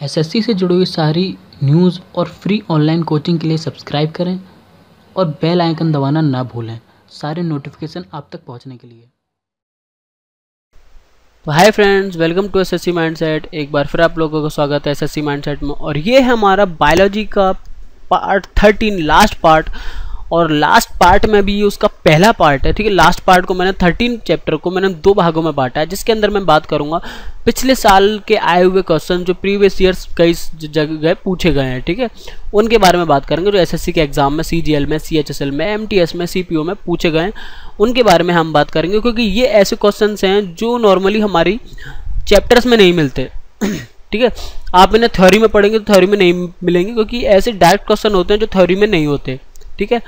SSC से जुड़ी हुई सारी न्यूज़ और फ्री ऑनलाइन कोचिंग के लिए सब्सक्राइब करें और बेल आइकन दबाना ना भूलें सारे नोटिफिकेशन आप तक पहुंचने के लिए। तो hi friends, welcome to SSC mindset. एक बार फिर आप लोगों का स्वागत है एसएससी माइंडसेट में। और ये है हमारा बायोलॉजी का पार्ट 13, लास्ट पार्ट। और लास्ट पार्ट में भी उसका पहला पार्ट है, ठीक है। लास्ट पार्ट को मैंने 13 चैप्टर को मैंने 2 भागों में बांटा है, जिसके अंदर मैं बात करूंगा पिछले साल के आए हुए क्वेश्चन जो प्रीवियस ईयर्स कई जगह पूछे गए हैं, ठीक है। उनके बारे में बात करेंगे जो एसएससी के एग्जाम में, सीजीएल में, सीएचएसएल में, एमटीएस में, सीपीओ में पूछे गए हैं। उनके बारे में हम बात करेंगे, क्योंकि ये ऐसे क्वेश्चन हैं जो नॉर्मली हमारी चैप्टर्स में नहीं मिलते, ठीक है। आप इन्हें थ्योरी में पढ़ेंगे तो थ्योरी में नहीं मिलेंगे, क्योंकि ऐसे डायरेक्ट क्वेश्चन होते हैं जो थ्योरी में नहीं होते, ठीक है।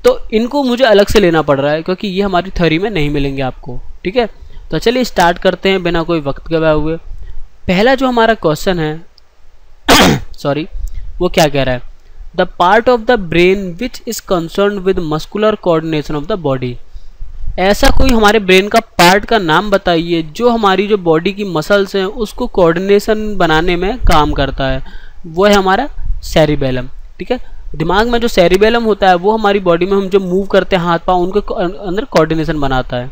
तो इनको मुझे अलग से लेना पड़ रहा है, क्योंकि ये हमारी थ्योरी में नहीं मिलेंगे आपको, ठीक है। तो चलिए स्टार्ट करते हैं बिना कोई वक्त गवाए हुए। पहला जो हमारा क्वेश्चन है सॉरी, वो क्या कह रहा है? The part of the brain which is concern with muscular coordination of the body. ऐसा कोई हमारे ब्रेन का पार्ट का नाम बताइए जो हमारी जो बॉडी की मसल्स हैं उसको कोऑर्डिनेशन बनाने में काम करता है। वो है हमारा सेरिबेलम, ठीक है। दिमाग में जो सेरिबेलम होता है वो हमारी बॉडी में हम जो मूव करते हैं हाथ पांव, उनके अंदर कोऑर्डिनेशन बनाता है,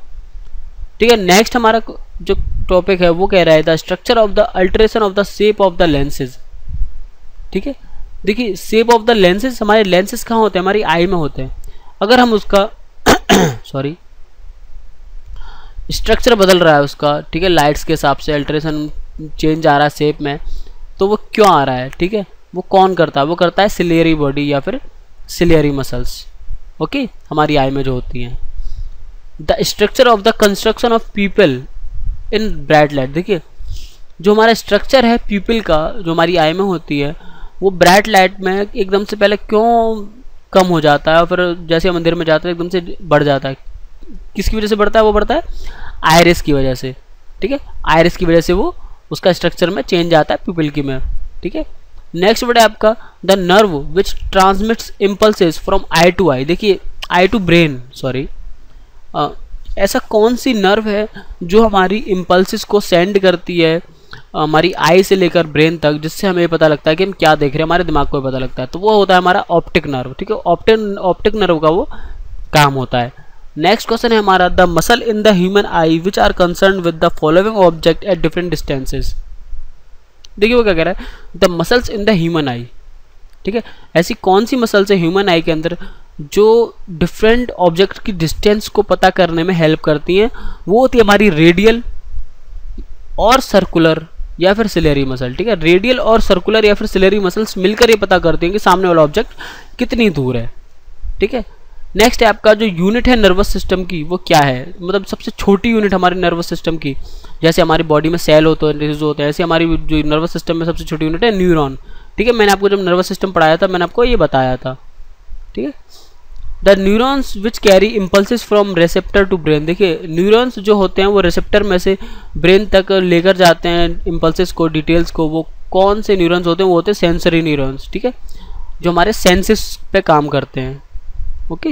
ठीक है। नेक्स्ट हमारा जो टॉपिक है वो कह रहा है the structure of the alteration of the shape of the lenses, ठीक है। देखिए, शेप ऑफ द लेंसेज, हमारे लेंसेज कहाँ होते हैं? हमारी आई में होते हैं। अगर हम उसका सॉरी स्ट्रक्चर बदल रहा है उसका, ठीक है, लाइट्स के हिसाब से अल्टरेशन चेंज आ रहा है शेप में, तो वो क्यों आ रहा है, ठीक है। वो कौन करता है? वो करता है सिलियरी बॉडी या फिर सिलियरी मसल्स, ओके, हमारी आई में जो होती हैं। The structure of the construction of people in bright light. देखिए, जो हमारा स्ट्रक्चर है पीपल का जो हमारी आई में होती है वो ब्राइट लाइट में एकदम से पहले क्यों कम हो जाता है और फिर जैसे हम मंदिर में जाते हैं एकदम से बढ़ जाता है? किसकी वजह से बढ़ता है? वो बढ़ता है आयरिस की वजह से, ठीक है। आयरिस की वजह से वो उसका स्ट्रक्चर में चेंज आता है पीपल की में, ठीक है। नेक्स्ट वर्ड है आपका the nerve which transmits impulses from eye to eye. देखिए, आई टू ब्रेन, सॉरी, ऐसा कौन सी नर्व है जो हमारी इम्पल्सेस को सेंड करती है हमारी आई से लेकर ब्रेन तक, जिससे हमें पता लगता है कि हम क्या देख रहे हैं, हमारे दिमाग को पता लगता है। तो वो होता है हमारा ऑप्टिक नर्व, ठीक है। ऑप्टिक नर्व का वो काम होता है। नेक्स्ट क्वेश्चन है हमारा the muscle in the human eye which are concern with the following object at different distances. देखिए वो क्या कह रहा है, the muscles in the human eye, ठीक है। ऐसी कौन सी मसल्स है ह्यूमन आई के अंदर जो डिफरेंट ऑब्जेक्ट की डिस्टेंस को पता करने में हेल्प करती हैं? वो होती है हमारी रेडियल और सर्कुलर या फिर सिलेरी मसल, ठीक है। रेडियल और सर्कुलर या फिर सिलेरी मसल्स मिलकर ये पता करती हैं कि सामने वाला ऑब्जेक्ट कितनी दूर है, ठीक है। नेक्स्ट है आपका जो यूनिट है नर्वस सिस्टम की, वो क्या है? मतलब सबसे छोटी यूनिट हमारे नर्वस सिस्टम की, जैसे हमारी बॉडी में सेल होते हैं, टिश्यूज होते हैं, ऐसे हमारी जो नर्वस सिस्टम में सबसे छोटी यूनिट है न्यूरॉन, ठीक है। मैंने आपको जब नर्वस सिस्टम पढ़ाया था मैंने आपको ये बताया था, ठीक है। The neurons which carry impulses from receptor to brain. देखिए, न्यूरॉन्स जो होते हैं वो रिसेप्टर में से ब्रेन तक लेकर जाते हैं इम्पल्सेस को, डिटेल्स को। वो कौन से न्यूरॉन्स होते हैं? वो होते हैं सेंसरी न्यूरॉन्स, ठीक है, जो हमारे सेंसेस पे काम करते हैं, ओके।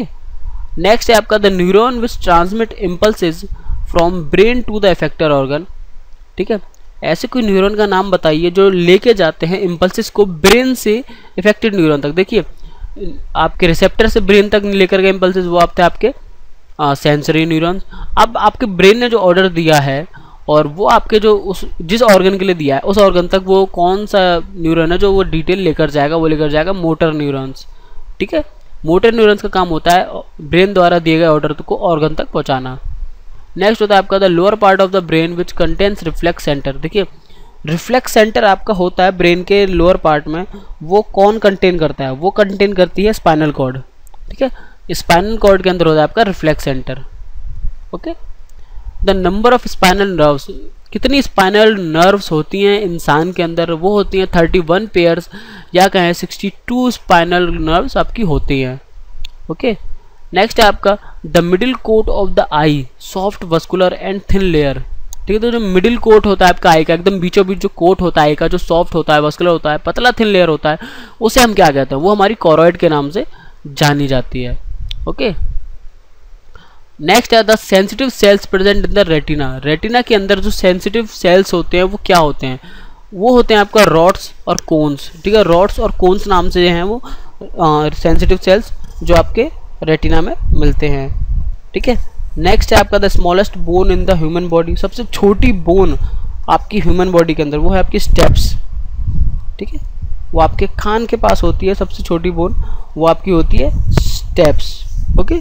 नेक्स्ट है आपका the neuron which transmit impulses from brain to the effector organ, ठीक है। ऐसे कोई न्यूरॉन का नाम बताइए जो लेके जाते हैं इम्पल्सेस को ब्रेन से इफेक्टेड न्यूरॉन तक। देखिए, आपके रिसेप्टर से ब्रेन तक लेकर गए इम्पल्सेस, वो आप थे आपके सेंसरी न्यूरॉन्स। अब आपके ब्रेन ने जो ऑर्डर दिया है और वो आपके जो उस जिस ऑर्गन के लिए दिया है उस ऑर्गन तक वो कौन सा न्यूरॉन है जो वो डिटेल लेकर जाएगा? वो लेकर जाएगा मोटर न्यूरॉन्स, ठीक है। मोटर न्यूरॉन्स का काम होता है ब्रेन द्वारा दिए गए ऑर्डर को ऑर्गन तक पहुंचाना। नेक्स्ट होता है आपका the lower part of the brain which contains reflex centre. देखिए, रिफ्लेक्स सेंटर आपका होता है ब्रेन के लोअर पार्ट में, वो कौन कंटेन करता है? वो कंटेन करती है स्पाइनल कॉर्ड, ठीक है। स्पाइनल कॉर्ड के अंदर होता है आपका reflex centre, okay. The number of spinal nerves. कितनी स्पाइनल नर्व्स होती हैं इंसान के अंदर? वो होती हैं 31 पेयर्स या कहें 62 स्पाइनल नर्व्स आपकी होती हैं, ओके। नेक्स्ट है आपका the middle coat of the eye soft vascular and thin layer, ठीक है। तो जो मिडिल कोट होता है आपका आई का, एकदम बीचों बीच जो कोट होता है आई का, जो सॉफ्ट होता है, वस्कुलर होता है, पतला थिन लेयर होता है, उसे हम क्या कहते हैं? वो हमारी कॉरोइड के नाम से जानी जाती है, ओके। नेक्स्ट है the sensitive cells present in the retina. Retina के अंदर जो सेंसिटिव सेल्स होते हैं वो क्या होते हैं? वो होते हैं आपका रॉड्स और कोन्स, ठीक है। रॉड्स और कोन्स नाम से जो हैं वो सेंसिटिव सेल्स जो आपके रेटिना में मिलते हैं, ठीक है। नेक्स्ट है आपका the smallest bone in the human body, सबसे छोटी बोन आपकी ह्यूमन बॉडी के अंदर वो है आपकी स्टेप्स, ठीक है। वो आपके कान के पास होती है सबसे छोटी बोन, वो आपकी होती है steps, okay.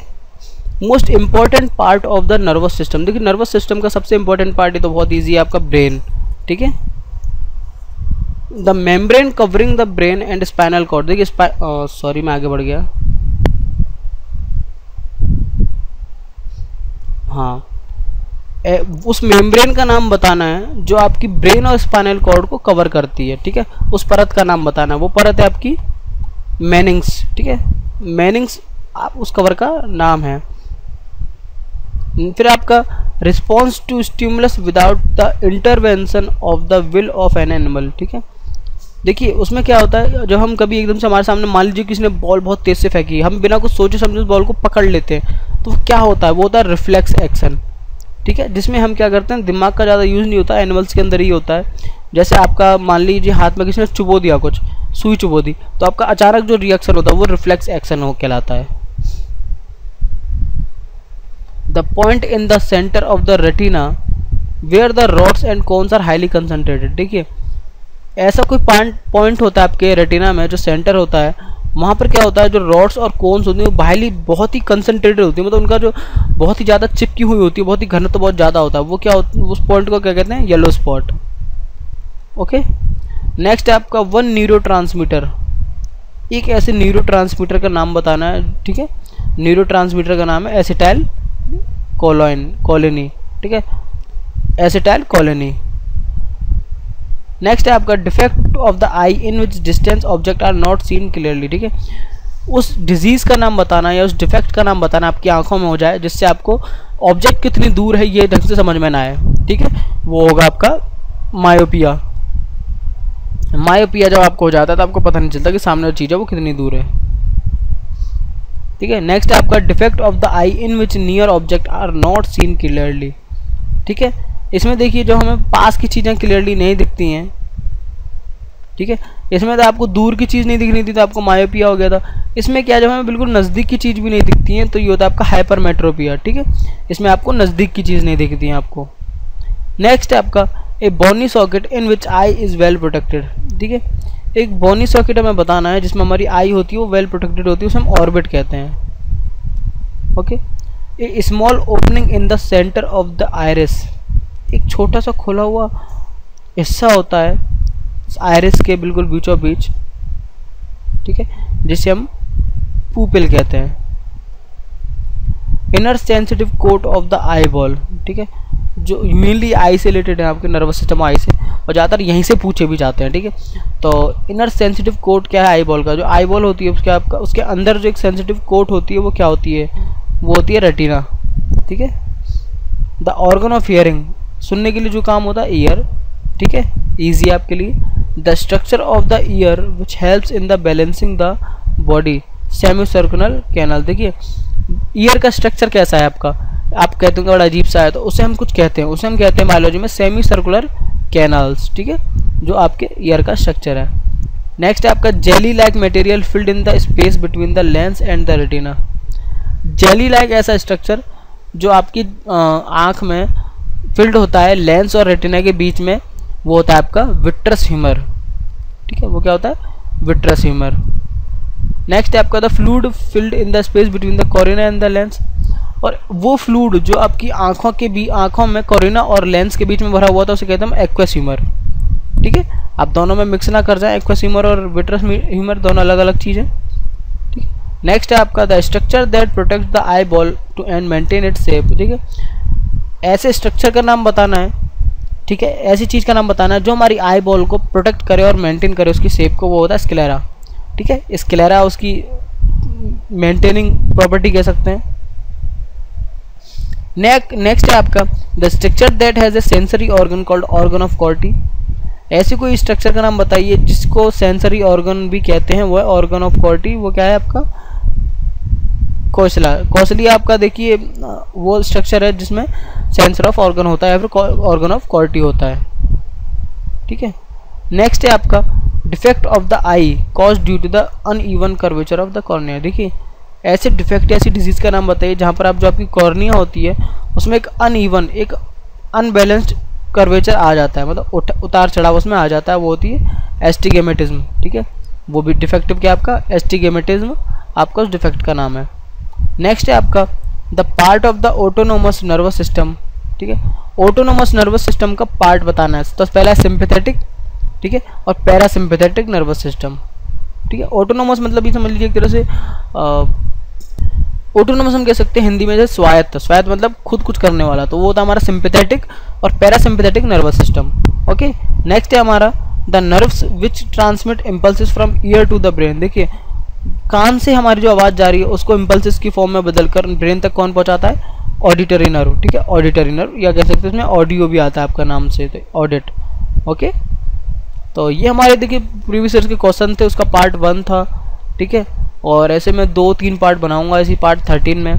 Most important part of the nervous system, देखिए नर्वस सिस्टम का सबसे इंपॉर्टेंट पार्ट ये तो बहुत ईजी है आपका ब्रेन, ठीक है। The membrane covering the brain and spinal cord, देखिए सॉरी मैं आगे बढ़ गया, हाँ उस मेम्ब्रेन का नाम बताना है जो आपकी ब्रेन और स्पाइनल कॉर्ड को कवर करती है, ठीक है। उस परत का नाम बताना है, वो परत है आपकी मेनिंग्स, ठीक है। मेनिंग्स आप उस कवर का नाम है। फिर आपका response to stimulus without the intervention of the will of an animal, ठीक है। देखिए उसमें क्या होता है, जब हम कभी एकदम से हमारे सामने मान लीजिए किसी ने बॉल बहुत तेज से फेंकी, हम बिना कुछ सोचे समझे उस बॉल को पकड़ लेते हैं, तो क्या होता है, वो होता है रिफ्लेक्स एक्शन, ठीक है। जिसमें हम क्या करते हैं, दिमाग का ज़्यादा यूज़ नहीं होता, एनिमल्स के अंदर ही होता है। जैसे आपका मान लीजिए हाथ में किसी ने चुबो दिया, कुछ सुई चुबो दी, तो आपका अचानक जो रिएक्शन होता है वो रिफ्लेक्स एक्शन हो कहलाता है। The point in the centre of the retina where the rods and cones are highly concentrated, देखिए ऐसा कोई पॉइंट होता है आपके रेटिना में जो सेंटर होता है, वहाँ पर क्या होता है, जो रॉड्स और कोन्स होती हैं वो बहुत ही कंसंट्रेटेड होती है, मतलब उनका जो बहुत ही ज़्यादा चिपकी हुई होती है, बहुत ही घनत्व तो बहुत ज़्यादा होता है, वो क्या होता है, उस पॉइंट को क्या कहते हैं, येलो स्पॉट, ओके। नेक्स्ट है आपका वन न्यूरोट्रांसमीटर, एक ऐसे न्यूरोट्रांसमीटर का नाम बताना है, ठीक है। न्यूरोट्रांसमीटर का नाम है एसिटाइल कोलिनी, ठीक है, एसिटाइल कोलिनी। नेक्स्ट है आपका defect of the eye in which distance object are not seen clearly, ठीक है। उस डिजीज़ का नाम बताना या उस डिफेक्ट का नाम बताना आपकी आंखों में हो जाए, जिससे आपको ऑब्जेक्ट कितनी दूर है ये ढंग से समझ में ना आए, ठीक है, वो होगा आपका मायोपिया। मायोपिया जब आपको हो जाता है तो आपको पता नहीं चलता कि सामने जो चीज़ है वो कितनी दूर है, ठीक है। नेक्स्ट है आपका defect of the eye in which near object are not seen clearly, ठीक है। इसमें देखिए जो हमें पास की चीज़ें क्लियरली नहीं दिखती हैं, ठीक है, इसमें तो आपको दूर की चीज़ नहीं दिख रही थी तो आपको मायोपिया हो गया था। इसमें क्या, जब हमें बिल्कुल नज़दीक की चीज़ भी नहीं दिखती है तो ये होता है आपका हाइपरमेट्रोपिया, ठीक है। इसमें आपको नज़दीक की चीज़ नहीं दिखती है आपको। नेक्स्ट है आपका a bony socket in which eye is well protected, ठीक है। एक बोनी सॉकेट हमें बताना है जिसमें हमारी आई होती है वो वेल प्रोटेक्टेड होती है, उसे हम ऑर्बिट कहते हैं, okay. A small opening in the centre of the iris, एक छोटा सा खुला हुआ हिस्सा होता है आइरिस के बिल्कुल बीचों बीच, ठीक है, जिसे हम पुपिल कहते हैं। Inner sensitive coat of the eyeball, ठीक है, जो मेनली आई से रिलेटेड है, आपके नर्वस सिस्टम आई से, और ज़्यादातर यहीं से पूछे भी जाते हैं, ठीक है। तो इनर सेंसिटिव कोट क्या है आई बॉल का, जो आई बॉल होती है उसके आपका उसके अंदर जो एक सेंसिटिव कोट होती है वो क्या होती है, वो होती है रेटिना, ठीक है। द ऑर्गन ऑफ हियरिंग, सुनने के लिए जो काम होता है ईयर, ठीक है, ईजी आपके लिए। The structure of the ear which helps in the balancing the body, semi circular canal, देखिए ईयर का स्ट्रक्चर कैसा है आपका, आप कहते हैं बड़ा अजीब सा है, तो उसे हम कुछ कहते हैं, उसे हम कहते हैं बायोलॉजी में सेमी सर्कुलर कैनल्स, ठीक है, जो आपके ईयर का स्ट्रक्चर है। नेक्स्ट है आपका jelly like material filled in the space between the lens and the retina, jelly like ऐसा स्ट्रक्चर जो आपकी आँख में फिल्ड होता है लेंस और रेटिना के बीच में, वो होता है आपका विट्रस ह्यूमर, ठीक है, वो क्या होता है, विट्रस ह्यूमर। नेक्स्ट है आपका the fluid filled in the space between the Corina and the lens, और वो फ्लूइड जो आपकी आंखों में कोरिना और लेंस के बीच में भरा हुआ था उसे कहते हैं एक्वस ह्यूमर, ठीक है। आप दोनों में मिक्स ना कर जाए, एक्वस ह्यूमर और विट्रस ह्यूमर दोनों अलग अलग चीज़ है, ठीक है। नेक्स्ट है आपका the structure that protect the eyeball to and maintain its shape, ठीक है, ऐसे स्ट्रक्चर का नाम बताना है, ठीक है, ऐसी चीज़ का नाम बताना है जो हमारी आई बॉल को प्रोटेक्ट करे और मेंटेन करे उसकी शेप को, वो होता है स्क्लेरा, ठीक है। स्क्लेरा उसकी मेंटेनिंग प्रॉपर्टी कह सकते हैं। नेक्स्ट है आपका the structure that has a sensory organ called organ of कॉर्टी, ऐसे कोई स्ट्रक्चर का नाम बताइए जिसको सेंसरी ऑर्गन भी कहते हैं, वो है ऑर्गन ऑफ कॉर्टी, वो क्या है आपका कौशलिया आपका देखिए वो स्ट्रक्चर है जिसमें सेंसर ऑफ ऑर्गन होता है या फिर ऑर्गन ऑफ कॉर्टी होता है, ठीक है। नेक्स्ट है आपका defect of the eye cause due to the uneven curvature of the cornea. देखिए ऐसे डिफेक्ट ऐसी डिजीज़ का नाम बताइए जहाँ पर आप जो आपकी कॉर्निया होती है उसमें एक अनइवन, एक अनबैलेंस्ड कर्वेचर आ जाता है, मतलब उतार चढ़ाव उसमें आ जाता है, वो होती है एस्टिगमेटिज्म। ठीक है, वो भी डिफेक्टिव क्या आपका एस्टिगमेटिज्म आपका उस डिफेक्ट का नाम है। नेक्स्ट है आपका the part of the autonomous nervous system. ठीक है, ऑटोनोमस नर्वस सिस्टम का पार्ट बताना है। तो पहला है सिंपैथेटिक, ठीक है, और पैरासिम्पैथेटिक नर्वस सिस्टम। ठीक है, ऑटोनोमस मतलब ये समझ लीजिए एक तरह से ऑटोनोमस हम कह सकते हैं हिंदी में जैसे स्वायत्त। स्वायत्त मतलब खुद कुछ करने वाला, तो वो होता है हमारा सिंपैथेटिक और parasympathetic nervous system. Okay, next है हमारा the nerves which transmit impulses from ear to the brain. देखिए कान से हमारी जो आवाज़ जा रही है उसको इम्पल्सेस की फॉर्म में बदलकर ब्रेन तक कौन पहुंचाता है, ऑडिटरी नर्व। ठीक है, ऑडिटरी नर्व, या कह सकते हैं इसमें ऑडियो भी आता है आपका नाम से, तो ऑडिट। ओके, तो ये हमारे देखिए प्रीवियस ईयर के क्वेश्चन थे, उसका पार्ट 1 था। ठीक है, और ऐसे मैं 2-3 पार्ट बनाऊंगा इसी पार्ट 13 में।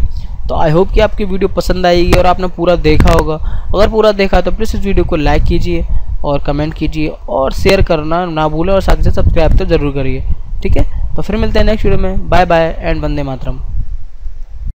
तो आई होप कि आपकी वीडियो पसंद आएगी और आपने पूरा देखा होगा। अगर पूरा देखा तो प्लीज़ इस वीडियो को लाइक कीजिए और कमेंट कीजिए और शेयर करना ना भूलें, और साथ ही साथ सब्सक्राइब तो ज़रूर करिए। ठीक है, तो फिर मिलते हैं नेक्स्ट वीडियो में। Bye bye and Vande Mataram.